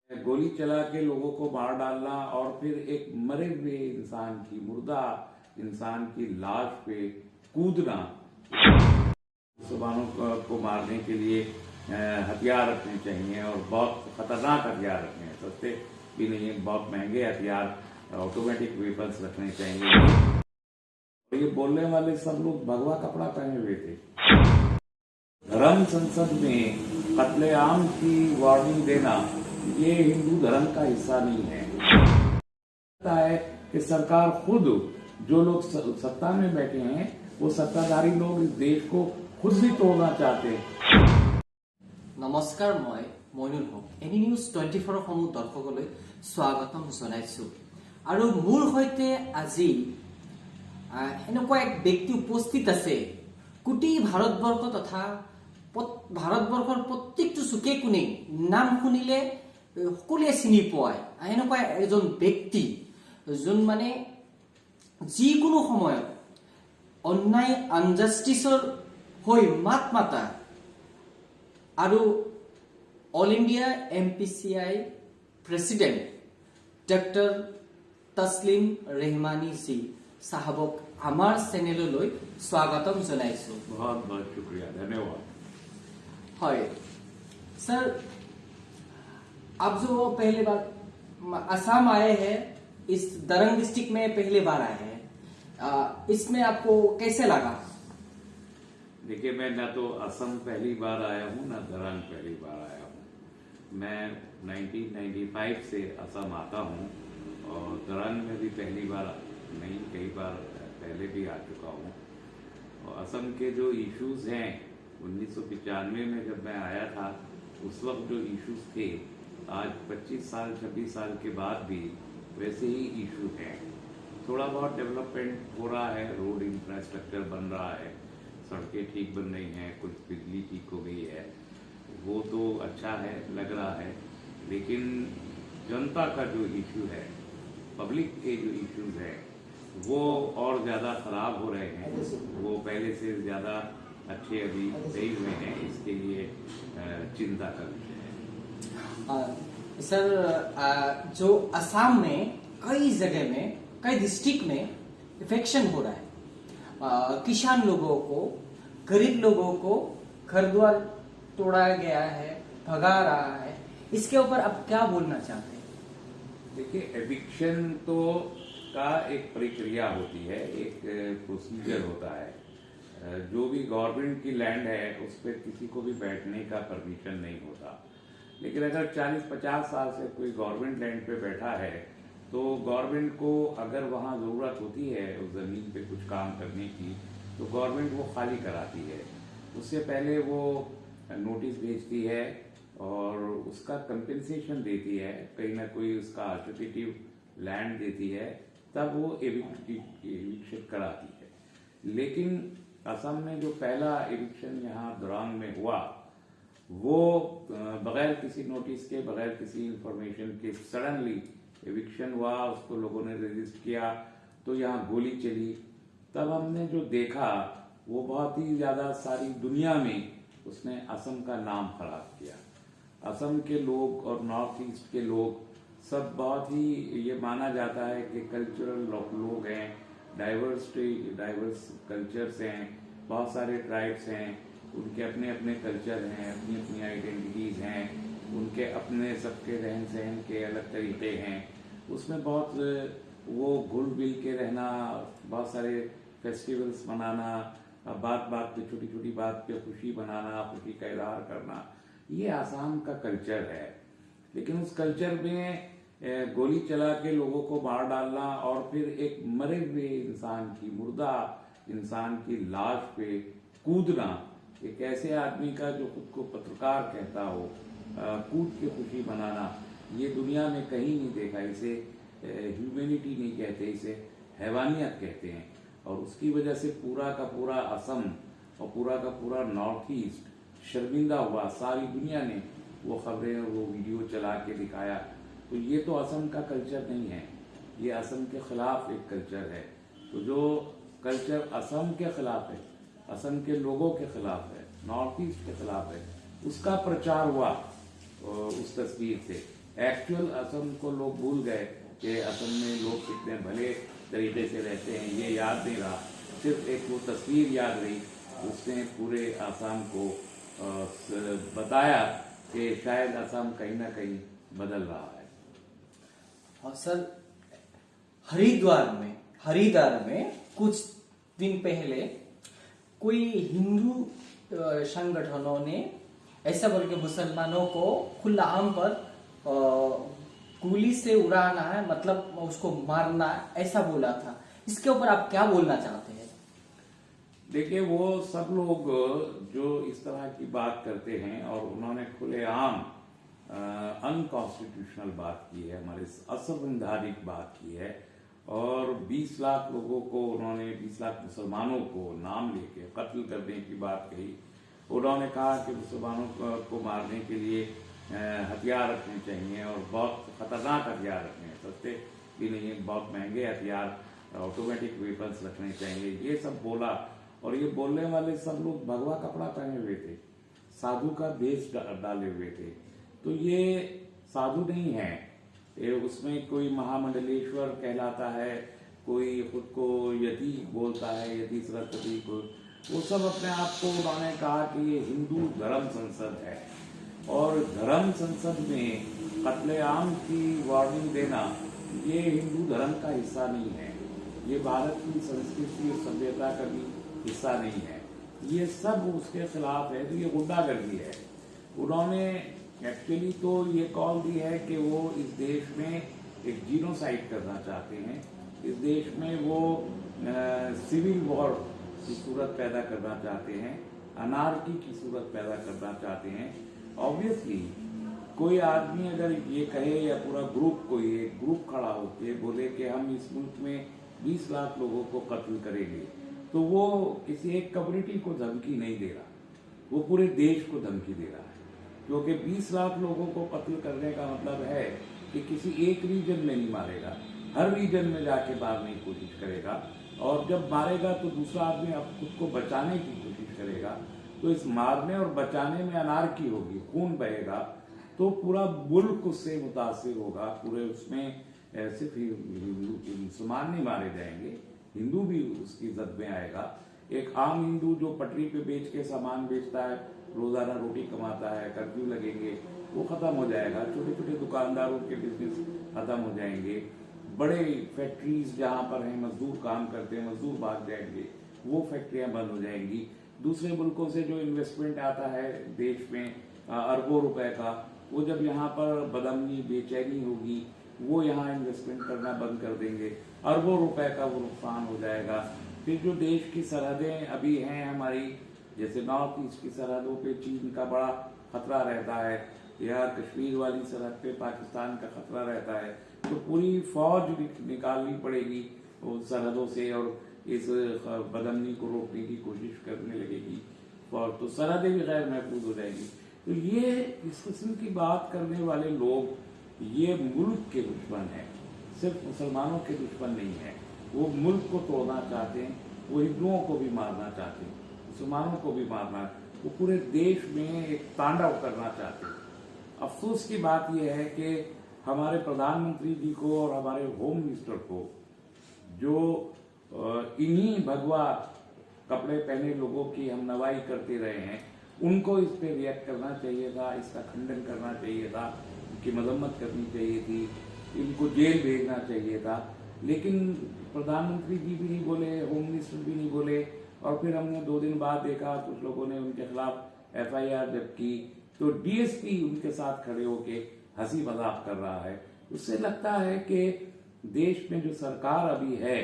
गोली चला के लोगों को मार डालना और फिर एक मरे हुए इंसान की, मुर्दा इंसान की लाश पे कूदना, मुसलमानों को मारने के लिए हथियार रखने चाहिए और बहुत खतरनाक हथियार रखने हैं, सस्ते भी नहीं है, बहुत महंगे हथियार, ऑटोमेटिक वेपन्स रखने चाहिए। ये बोलने वाले सब लोग भगवा कपड़ा पहने हुए थे। धर्म संसद में कत्लेआम की वार्निंग देना ये हिंदू धर्म का हिस्सा नहीं है। लगता है कि सरकार खुद, जो लोग सत्ता में बैठे हैं, वो सत्ताधारी लोग इस देश को खुद भी तोड़ना चाहते हैं। नमस्कार, मैं মইনুল হক। এনি নিউজ 24 সমূহ দৰ্শকলৈ স্বাগতম জনাইছো। আৰু মোৰ সৈতে আজি এনেকুৱা এক ব্যক্তি উপস্থিত আছে, কোটি ভাৰতবৰ্ষ তথা ভাৰতবৰ্ষৰ প্ৰত্যেকটো চুকে কোণে নাম শুনিলে সকলোৱে চিনি পায়। এনেকুৱা এজন ব্যক্তি যোন মানে যিকোনো সময়ত অন্যায় আনজাষ্টিছৰ হৈ মাত মাতা আৰু all India MPCI president doctor Taslim Rehmani ji साहबक आमार चैनलলৈ स्वागतम जनाइছো। बहुत बहुत शुक्रिया, धन्यवाद। हाय सर, आप जो पहले बार असम आए हैं, इस दरंग डिस्ट्रिक्ट में पहली बार आए हैं, इसमें आपको कैसे लगा? देखिए, मैं ना तो असम पहली बार आया हूँ, ना दरंग पहली बार आया हूँ। मैं 1995 से असम आता हूँ और दरंग में भी पहली बार नहीं, कई बार पहले भी आ चुका हूँ। और असम के जो इश्यूज हैं, 1995 में जब मैं आया था, उस वक्त जो इश्यूज थे, आज 25 साल 26 साल के बाद भी वैसे ही इशू हैं। थोड़ा बहुत डेवलपमेंट हो रहा है, रोड इंफ्रास्ट्रक्चर बन रहा है, सड़कें ठीक बन रही हैं, कुछ बिजली ठीक हो गई है, वो तो अच्छा है, लग रहा है। लेकिन जनता का जो इशू है, पब्लिक के जो इश्यूज है, वो और ज़्यादा ख़राब हो रहे हैं। वो पहले से ज़्यादा अच्छे अभी नहीं हुए हैं, इसके लिए चिंता का विषय है। सर, जो असम में कई जगह में, कई डिस्ट्रिक्ट में इफेक्शन हो रहा है, किसान लोगों को, गरीब लोगों को घर द्वार तोड़ा गया है, भगा रहा है, इसके ऊपर आप क्या बोलना चाहते हैं? देखिए, एविक्शन तो का एक प्रक्रिया होती है, एक प्रोसीजर होता है। जो भी गवर्नमेंट की लैंड है, उस पर किसी को भी बैठने का परमिशन नहीं होता। लेकिन अगर 40-50 साल से कोई गवर्नमेंट लैंड पे बैठा है, तो गवर्नमेंट को अगर वहाँ ज़रूरत होती है उस ज़मीन पे कुछ काम करने की, तो गवर्नमेंट वो खाली कराती है। उससे पहले वो नोटिस भेजती है और उसका कंपेंसेशन देती है, कहीं ना कोई उसका अल्टरनेटिव लैंड देती है, तब वो एविक्शन कराती है। लेकिन असम में जो पहला एविक्शन यहाँ दरंग में हुआ, वो बगैर किसी नोटिस के, बगैर किसी इंफॉर्मेशन के सडनली एविक्शन हुआ। उसको लोगों ने रजिस्ट किया, तो यहाँ गोली चली। तब हमने जो देखा, वो बहुत ही ज़्यादा सारी दुनिया में उसने असम का नाम खराब किया। असम के लोग और नॉर्थ ईस्ट के लोग सब बहुत ही, ये माना जाता है कि कल्चरल लोग हैं, डाइवर्स कल्चर्स हैं, बहुत सारे ट्राइब्स हैं, उनके अपने अपने कल्चर हैं, अपनी अपनी आइडेंटिटीज़ हैं, उनके अपने सबके रहन सहन के अलग तरीके हैं। उसमें बहुत वो घुल मिल के रहना, बहुत सारे फेस्टिवल्स मनाना, बात बात पे, छोटी छोटी बात पे खुशी मनाना, खुशी का इजहार करना, ये आसाम का कल्चर है। लेकिन उस कल्चर में गोली चला के लोगों को मार डालना और फिर एक मरे हुए इंसान की, मुर्दा इंसान की लाश पे कूदना, एक ऐसे आदमी का जो खुद को पत्रकार कहता हो, कूद के खुशी मनाना, ये दुनिया में कहीं नहीं देखा। इसे ह्यूमैनिटी नहीं कहते, इसे हैवानियत कहते हैं। और उसकी वजह से पूरा का पूरा असम और पूरा का पूरा नॉर्थ ईस्ट शर्मिंदा हुआ। सारी दुनिया ने वो खबरें और वो वीडियो चला के दिखाया। तो ये तो असम का कल्चर नहीं है, ये असम के खिलाफ एक कल्चर है। तो जो कल्चर असम के खिलाफ है, असम के लोगों के खिलाफ है, नॉर्थ ईस्ट के खिलाफ है, उसका प्रचार हुआ उस तस्वीर से। एक्चुअल असम को लोग भूल गए कि असम में लोग कितने भले तरीके से रहते हैं, ये याद नहीं रहा। सिर्फ एक वो तस्वीर याद रही, उसने पूरे आसाम को बताया कि शायद असम कहीं ना कहीं बदल रहा है। और सर, हरिद्वार में कुछ दिन पहले कोई हिंदू संगठनों ने ऐसा बोल के मुसलमानों को खुला आम पर गोली से उड़ाना है, मतलब उसको मारना है, ऐसा बोला था। इसके ऊपर आप क्या बोलना चाहते हैं? देखिए, वो सब लोग जो इस तरह की बात करते हैं और उन्होंने खुलेआम अनकॉन्स्टिट्यूशनल बात की है, हमारे असंवैधानिक बात की है, और 20 लाख लोगों को उन्होंने 20 लाख मुसलमानों को नाम लेके कत्ल करने की बात कही। उन्होंने कहा कि मुसलमानों को मारने के लिए हथियार रखने चाहिए और बहुत खतरनाक हथियार रखने हैं, सस्ते भी नहीं है, बहुत महंगे हथियार, ऑटोमेटिक वेपन्स रखने चाहिए, ये सब बोला। और ये बोलने वाले सब लोग भगवा कपड़ा पहने हुए थे, साधु का वेश डाले हुए थे। तो ये साधु नहीं है, ये उसमें कोई महामंडलेश्वर कहलाता है, कोई खुद को यति बोलता है, यति सरस्वती को, वो सब अपने आप को उन्होंने कहा कि ये हिंदू धर्म संसद है, और धर्म संसद में कत्लेआम की वार्निंग देना ये हिंदू धर्म का हिस्सा नहीं है, ये भारत की संस्कृति और सभ्यता का भी हिस्सा नहीं है, ये सब उसके खिलाफ है। तो ये गुंडागर्दी है। उन्होंने एक्चुअली तो ये कॉल दी है कि वो इस देश में एक जीनोसाइड करना चाहते हैं, इस देश में वो सिविल वॉर की सूरत पैदा करना चाहते हैं, अनार्की की सूरत पैदा करना चाहते हैं। ऑब्वियसली कोई आदमी अगर ये कहे, या पूरा ग्रुप, कोई एक ग्रुप खड़ा होके बोले कि हम इस मुल्क में 20 लाख लोगों को कत्ल करेंगे, तो वो किसी एक कम्युनिटी को धमकी नहीं दे रहा, वो पूरे देश को धमकी दे रहा है। क्योंकि 20 लाख लोगों को कत्ल करने का मतलब है कि किसी एक रीजन में नहीं मारेगा, हर रीजन में जाके मारने की कोशिश करेगा, और जब मारेगा तो दूसरा आदमी अब खुद को बचाने की कोशिश करेगा। तो इस मारने और बचाने में अनार्की होगी, खून बहेगा, तो पूरा मुल्क उससे मुतासिर होगा। पूरे उसमें सिर्फ मुसलमान नहीं मारे जाएंगे, हिंदू भी उसकी जद में आएगा। एक आम हिंदू जो पटरी पे बेच के सामान बेचता है, रोजाना रोटी कमाता है, कर्फ्यू लगेंगे, वो खत्म हो जाएगा। छोटे छोटे दुकानदारों के बिजनेस खत्म हो जाएंगे। बड़े फैक्ट्रीज जहां पर हैं, मजदूर काम करते हैं, मजदूर भाग जाएंगे, वो फैक्ट्रियां बंद हो जाएंगी। दूसरे मुल्कों से जो इन्वेस्टमेंट आता है देश में अरबों रुपए का, वो जब यहाँ पर बदअमनी बेचैनी होगी, वो यहाँ इन्वेस्टमेंट करना बंद कर देंगे, अरबों रुपए का वो नुकसान हो जाएगा। फिर जो देश की सरहदें अभी हैं हमारी, जैसे नॉर्थ ईस्ट की सरहदों पे चीन का बड़ा खतरा रहता है, या कश्मीर वाली सरहद पे पाकिस्तान का खतरा रहता है, तो पूरी फौज निकालनी पड़ेगी उस सरहदों से, और इस बदअमनी को रोकने की कोशिश करने लगेगी, और तो सरहदें भी गैर महफूज हो जाएगी। तो ये इस किस्म की बात करने वाले लोग ये मुल्क के दुश्मन हैं, सिर्फ मुसलमानों के दुश्मन नहीं है। वो मुल्क को तोड़ना चाहते हैं, वो हिंदुओं को भी मारना चाहते हैं, मुसलमानों को भी मारना, वो पूरे देश में एक तांडव करना चाहते हैं। अफसोस की बात यह है कि हमारे प्रधानमंत्री जी को और हमारे होम मिनिस्टर को, जो इन्हीं भगवा कपड़े पहने लोगों की हम नवाई करते रहे हैं, उनको इस पे रिएक्ट करना चाहिए था, इसका खंडन करना चाहिए था, इनकी मजम्मत करनी चाहिए थी, इनको जेल भेजना चाहिए था। लेकिन प्रधानमंत्री जी भी नहीं बोले, होम मिनिस्टर भी नहीं बोले, और फिर हमने 2 दिन बाद देखा कुछ लोगों ने उनके खिलाफ FIR जब की, तो DSP उनके साथ खड़े होके हंसी मजाक कर रहा है। उससे लगता है कि देश में जो सरकार अभी है,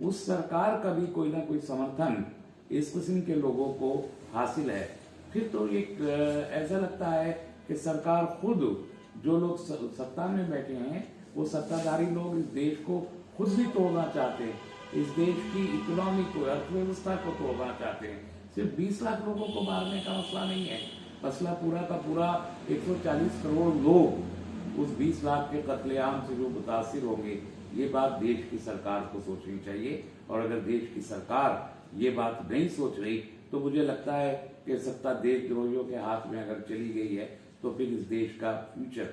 उस सरकार का भी कोई ना कोई समर्थन इस किस्म के लोगों को हासिल है। फिर तो एक ऐसा लगता है कि सरकार खुद, जो लोग सत्ता में बैठे हैं, वो सत्ताधारी लोग इस देश को खुद भी तोड़ना चाहते हैं, इस देश की इकोनॉमी को, अर्थव्यवस्था को तोड़ना चाहते हैं। सिर्फ 20 लाख लोगों को मारने का मसला नहीं है, मसला पूरा का पूरा 140 करोड़ लोग उस 20 लाख के कत्लेआम से जो मुतासिर होंगे। ये बात देश की सरकार को सोचनी चाहिए, और अगर देश की सरकार ये बात नहीं सोच रही, तो मुझे लगता है कि सत्ता देशद्रोहियों के हाथ में अगर चली गई है, तो फिर इस देश का फ्यूचर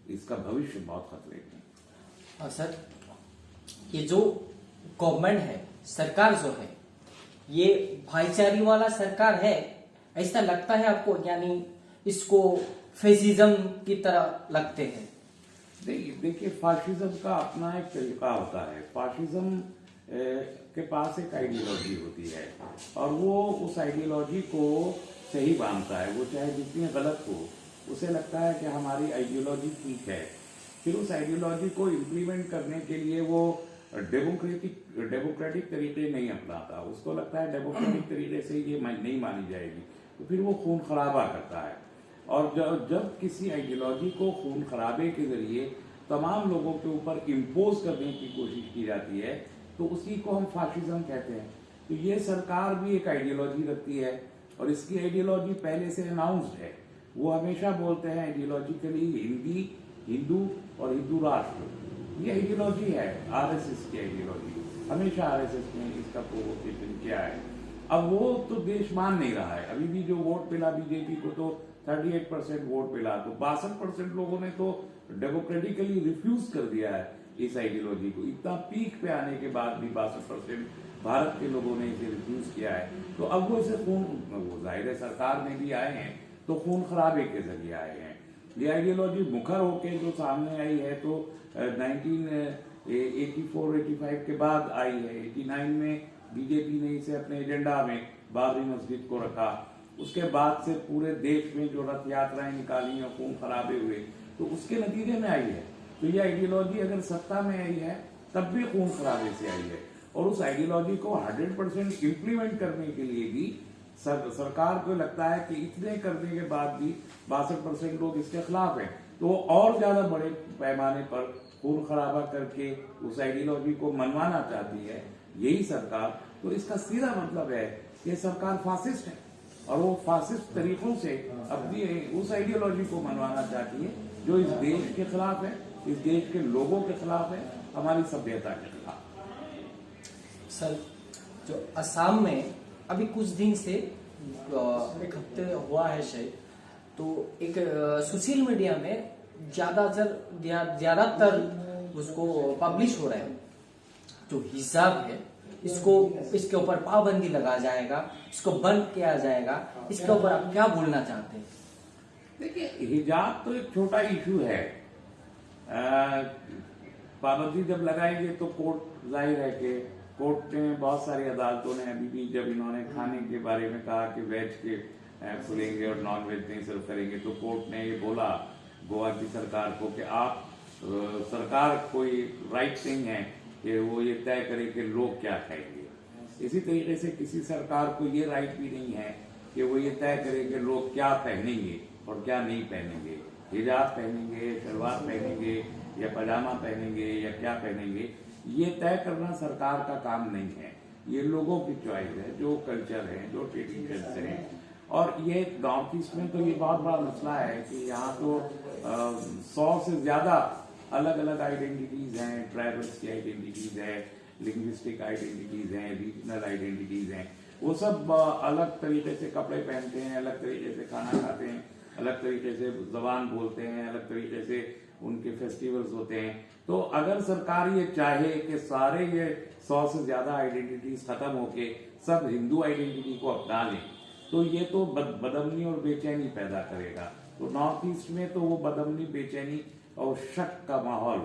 इसका भविष्य बहुत खतरे में है। सर, ये जो गवर्नमेंट है, सरकार जो है, ये भाईचारे वाला सरकार है, ऐसा लगता है आपको? यानी इसको फेसिज्म की तरह लगते हैं? देखिए, फाशिज्म का अपना एक तरीका होता है। फाशिज्म के पास एक आइडियोलॉजी होती है और वो उस आइडियोलॉजी को सही मानता है, वो चाहे जितनी गलत हो, उसे लगता है कि हमारी आइडियोलॉजी ठीक है। फिर उस आइडियोलॉजी को इम्प्लीमेंट करने के लिए वो डेमोक्रेटिक तरीके नहीं अपनाता। उसको लगता है डेमोक्रेटिक तरीके से ये नहीं मानी जाएगी, तो फिर वो खून खराबा करता है। और जब किसी आइडियोलॉजी को खून खराबे के जरिए तमाम लोगों के ऊपर इम्पोज करने की कोशिश की जाती है, तो उसी को हम फाशिज्म कहते हैं। तो ये सरकार भी एक आइडियोलॉजी रखती है और इसकी आइडियोलॉजी पहले से अनाउंस्ड है। वो हमेशा बोलते हैं आइडियोलॉजिकली हिंदू और हिंदू राष्ट्र, ये आइडियोलॉजी है आरएसएस की आइडियोलॉजी। हमेशा आरएसएस ने इसका प्रोवोकेशन किया है। अब वो तो देश मान नहीं रहा है। अभी भी जो वोट मिला बीजेपी को, तो 38% वोट मिला, तो 62% लोगों ने तो डेमोक्रेटिकली रिफ्यूज कर दिया है इस आइडियोलॉजी को। इतना पीक पे आने के बाद भी 62% भारत के लोगों ने इसे रिफ्यूज किया है। तो अब वो इसे वो जाहिर है सरकार में भी आए हैं तो खून खराबे के जरिए आए हैं। ये आइडियोलॉजी मुखर होके जो सामने आई है तो 1984-85 के बाद आई है। 89 में बीजेपी ने इसे अपने एजेंडा में बाबरी मस्जिद को रखा। उसके बाद से पूरे देश में जो रथ यात्राएं निकाली और खून खराबे हुए, तो उसके नतीजे में आई है। तो ये आइडियोलॉजी अगर सत्ता में आई है तब भी खून खराबे से आई है। और उस आइडियोलॉजी को 100% इम्प्लीमेंट करने के लिए भी सरकार को लगता है कि इतने करने के बाद भी 62% लोग इसके खिलाफ हैं, तो वो और ज्यादा बड़े पैमाने पर खून खराबा करके उस आइडियोलॉजी को मनवाना चाहती है यही सरकार। तो इसका सीधा मतलब है कि सरकार फासिस्ट है और वो फासिस्ट तरीकों से अपनी उस आइडियोलॉजी को मनवाना चाहती है जो इस देश के खिलाफ है, इस देश के लोगों के खिलाफ है, हमारी सभ्यता के खिलाफ। सर, जो असम में अभी कुछ दिन से एक हफ्ते हुआ है शायद, तो एक सोशल मीडिया में ज्यादातर उसको पब्लिश हो रहा है, जो हिजाब है इसके ऊपर पाबंदी लगा जाएगा, इसको बंद किया जाएगा। इसके ऊपर आप क्या बोलना चाहते हैं? देखिए, हिजाब तो एक छोटा इशू है। पाबंदी जब लगाएंगे तो कोर्ट, जाहिर है कि कोर्ट ने, बहुत सारी अदालतों ने अभी भी, जब इन्होंने खाने के बारे में कहा कि वेज के खुलेंगे और नॉन वेज नहीं सर्व करेंगे, तो कोर्ट ने ये बोला गोवा की सरकार को कि आप सरकार कोई राइट नहीं है कि वो ये तय करे कि लोग क्या खाएंगे। इसी तरीके से किसी सरकार को ये राइट भी नहीं है कि वो ये तय करे कि लोग क्या पहनेंगे और क्या नहीं पहनेंगे। हिजाब पहनेंगे, शलवार पहनेंगे या पजामा पहनेंगे या क्या पहनेंगे, ये तय करना सरकार का काम नहीं है। ये लोगों की चॉइस है, जो कल्चर है, जो ट्रेडिशंस हैं। और ये नॉर्थ ईस्ट में तो ये बहुत बड़ा मसला है कि यहाँ तो 100 से ज्यादा अलग अलग आइडेंटिटीज हैं। ट्राइबल्स की आइडेंटिटीज है, लिंग्विस्टिक आइडेंटिटीज हैं, रीजनल आइडेंटिटीज हैं। वो सब अलग तरीके से कपड़े पहनते हैं, अलग तरीके से खाना खाते हैं, अलग तरीके से जबान बोलते हैं, अलग तरीके से उनके फेस्टिवल्स होते हैं। तो अगर सरकार ये चाहे कि सारे ये 100 से ज्यादा आइडेंटिटीज खत्म होके सब हिंदू आइडेंटिटी को अपना लें, तो ये तो बदअमनी और बेचैनी पैदा करेगा। तो नॉर्थ ईस्ट में तो वो बदअमनी, बेचैनी और शक का माहौल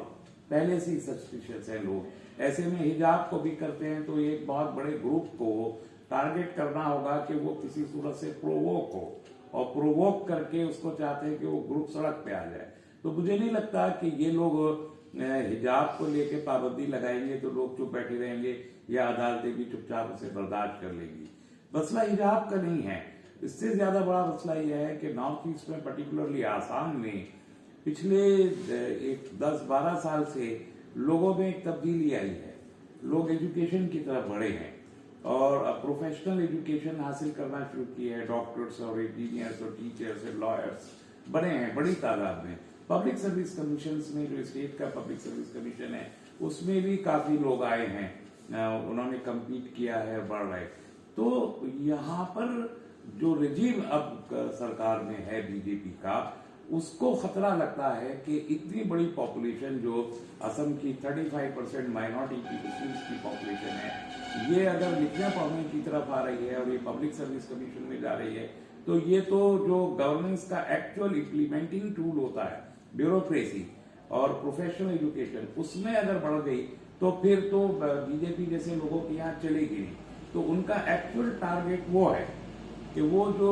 पहले से ही सस्पिशियस है लोग। ऐसे में हिजाब को भी करते हैं तो एक बहुत बड़े ग्रुप को टारगेट करना होगा कि वो किसी सूरत से प्रोवोक हो, और प्रोवोक करके उसको चाहते हैं कि वो ग्रुप सड़क पे आ जाए। तो मुझे नहीं लगता कि ये लोग हिजाब को लेके पाबंदी लगाएंगे तो लोग चुप बैठे रहेंगे या अदालतें भी चुपचाप उसे बर्दाश्त कर लेंगी। मसला हिजाब का नहीं है, इससे ज्यादा बड़ा मसला यह है कि नॉर्थ ईस्ट में, पर्टिकुलरली आसाम में, पिछले 10-12 साल से लोगों में एक तब्दीली आई है। लोग एजुकेशन की तरफ बढ़े हैं और प्रोफेशनल एजुकेशन हासिल करना शुरू किए हैं। डॉक्टर्स और इंजीनियर्स और टीचर्स और लॉयर्स बने हैं बड़ी तादाद में। पब्लिक सर्विस कमीशन में, जो स्टेट का पब्लिक सर्विस कमीशन है, उसमें भी काफी लोग आए हैं, उन्होंने कम्पीट किया है, बढ़ रहे। तो यहाँ पर जो रिजीम अब सरकार में है बीजेपी का, उसको खतरा लगता है कि इतनी बड़ी पॉपुलेशन जो असम की 35% माइनॉरिटी की मुस्लिम्स की पॉपुलेशन है, ये अगर लिखने पढ़ने की तरफ आ रही है और ये पब्लिक सर्विस कमीशन में जा रही है, तो ये तो जो गवर्नेंस का एक्चुअल इम्प्लीमेंटिंग टूल होता है, ब्यूरोक्रेसी और प्रोफेशनल एजुकेशन, उसमें अगर बढ़ गई तो फिर तो बीजेपी जैसे लोगों की यहाँ चलेगी नहीं। तो उनका एक्चुअल टारगेट वो है कि वो जो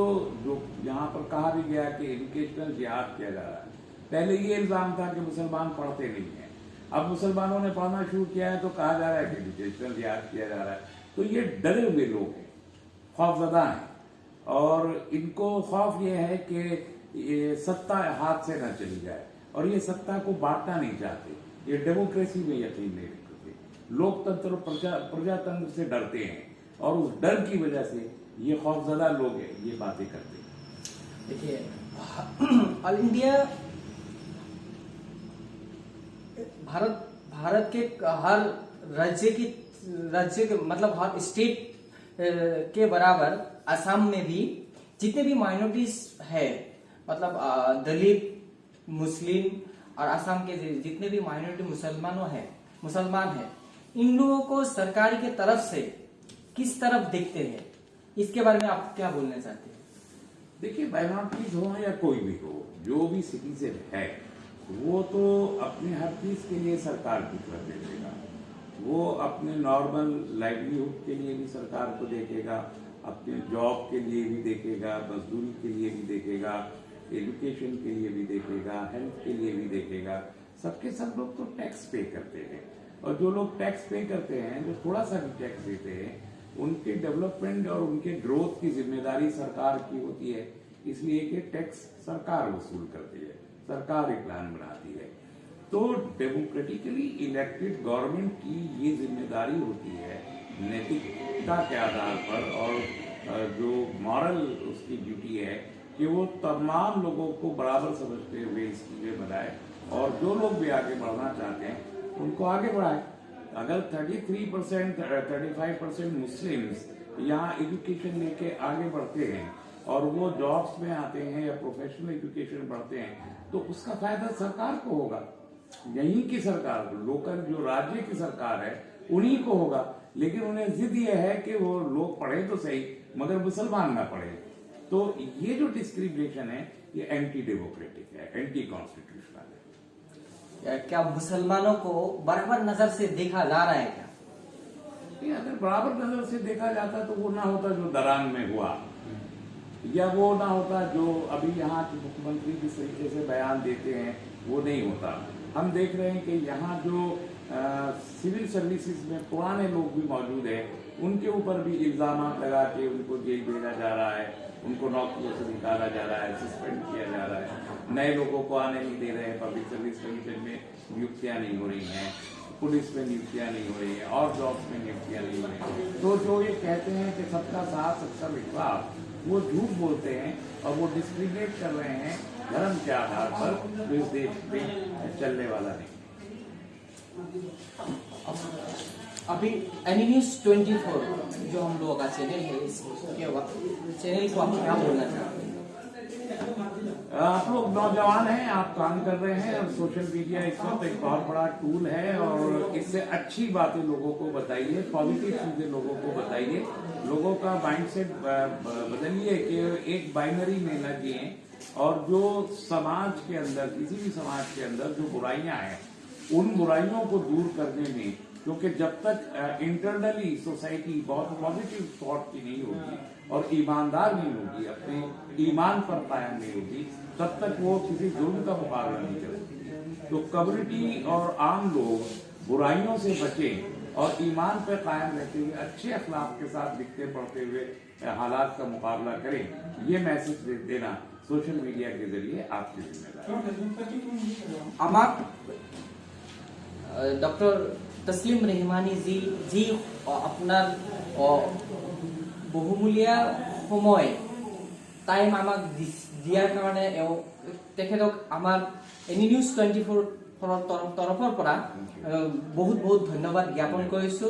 यहाँ पर कहा भी गया कि एजुकेशनल जिहाद किया जा रहा है। पहले ये इल्जाम था कि मुसलमान पढ़ते नहीं है, अब मुसलमानों ने पढ़ना शुरू किया है तो कहा जा रहा है कि एजुकेशनल जिहाद किया जा रहा है। तो ये डरे हुए लोग हैं, खौफजदा हैं, और इनको खौफ ये है कि ये सत्ता हाथ से न चली जाए, और ये सत्ता को बांटना नहीं चाहते, ये डेमोक्रेसी में यकीन नहीं रखते, लोकतंत्र प्रजातंत्र से डरते हैं, और उस डर की वजह से ये खौफजदा लोग हैं, ये बातें करते हैं। देखिए, ऑल इंडिया भारत के हर राज्य के मतलब हर स्टेट के बराबर असम में भी जितने भी माइनॉरिटीज है, मतलब दलित, मुस्लिम और असम के जितने भी माइनॉरिटी मुसलमान है, इन लोगों को सरकार की तरफ से किस तरफ देखते हैं, इसके बारे में आप क्या बोलना चाहते हैं? देखिए, माइनॉरिटीज हो या कोई भी हो, जो भी सिटीजन है, वो तो अपने हर चीज के लिए सरकार की तरफ देखेगा। वो अपने नॉर्मल लाइवलीहुड के लिए भी सरकार को देखेगा, अपने जॉब के लिए भी देखेगा, मजदूरी के लिए भी देखेगा, एजुकेशन के लिए भी देखेगा, हेल्थ के लिए भी देखेगा। सबके सब लोग तो टैक्स पे करते हैं, और जो लोग टैक्स पे करते हैं, जो थोड़ा सा भी टैक्स देते हैं, उनके डेवलपमेंट और उनके ग्रोथ की जिम्मेदारी सरकार की होती है। इसलिए कि टैक्स सरकार वसूल करती है, सरकार एक प्लान बनाती है। तो डेमोक्रेटिकली इलेक्टेड गवर्नमेंट की ये जिम्मेदारी होती है, नैतिकता के आधार पर, और जो मॉरल उसकी ड्यूटी है कि वो तमाम लोगों को बराबर समझते हुए स्कीमें बनाए, और जो लोग भी आगे बढ़ना चाहते हैं उनको आगे बढ़ाए। अगर 33% 35% मुस्लिम्स यहाँ एजुकेशन लेके आगे बढ़ते हैं और वो जॉब्स में आते हैं या प्रोफेशनल एजुकेशन बढ़ते हैं, तो उसका फायदा सरकार को होगा, यहीं की सरकार, लोकल जो राज्य की सरकार है उन्हीं को होगा। लेकिन उन्हें जिद ये है कि वो लोग पढ़े तो सही मगर मुसलमान ना पढ़े। तो ये जो डिस्क्रिमिनेशन है ये एंटी डेमोक्रेटिक है, एंटी कॉन्स्टिट्यूशनल है। क्या मुसलमानों को बराबर नजर से देखा जा रहा है क्या? अगर बराबर नजर से देखा जाता तो वो ना होता जो दरांग में हुआ, या वो ना होता जो अभी यहाँ के मुख्यमंत्री जिस तरीके से बयान देते हैं वो नहीं होता। हम देख रहे हैं कि यहाँ जो सिविल सर्विसेज में पुराने लोग भी मौजूद हैं, उनके ऊपर भी इल्जाम लगा के उनको जेल भेजा जा रहा है, उनको नौकरियों से निकाला जा रहा है, सस्पेंड किया जा रहा है, नए लोगों को आने नहीं दे रहे हैं, पब्लिक सर्विस कमीशन में नियुक्तियां नहीं हो रही हैं, पुलिस में नियुक्तियां नहीं हो रही है, और जॉब्स में नियुक्तियां नहीं हो रही हैं। तो जो ये कहते हैं कि सबका साथ सबका विश्वास, वो झूठ बोलते हैं और वो डिस्क्रिमिनेट कर रहे हैं धर्म के आधार पर, जो इस देश में चलने वाला नहीं। अभी एनी न्यूज 24 जो हम लोगों का चैनल है, इस चैनल को आप क्या बोलना चाहते हैं? आप लोग नौजवान हैं, आप काम कर रहे हैं, और सोशल मीडिया इस वक्त एक बहुत बड़ा टूल है, और इससे अच्छी बातें लोगों को बताइए, पॉजिटिव चीजें लोगों को बताइए, लोगों का माइंडसेट बदलिए कि एक बाइनरी में न जिए, और जो समाज के अंदर, किसी भी समाज के अंदर जो बुराइयां हैं, उन बुराइयों को दूर करने में, क्योंकि जब तक इंटरनली सोसाइटी बहुत पॉजिटिव थॉट की नहीं होगी और ईमानदार नहीं होगी, अपने ईमान पर कायम नहीं होगी, तब तक वो किसी जुर्म का मुकाबला नहीं कर सकती। तो कम्युनिटी और आम लोग बुराइयों से बचें और ईमान पर कायम रहते हुए अच्छे अखलाक के साथ लिखते पढ़ते हुए हालात का मुकाबला करें, ये मैसेज देना सोशल मीडिया के जरिए आपकी जिम्मेदारी। डॉक्टर तस्लीम रहमानी जी আপনার বহুমূলীয়া সময় টাইম আমাক দিয়াৰ কাৰণে তেখেতক আমাৰ এনি নিউজ 24 তৰফৰ পৰা বহুত বহুত ধন্যবাদ জ্ঞাপন কৰিছো।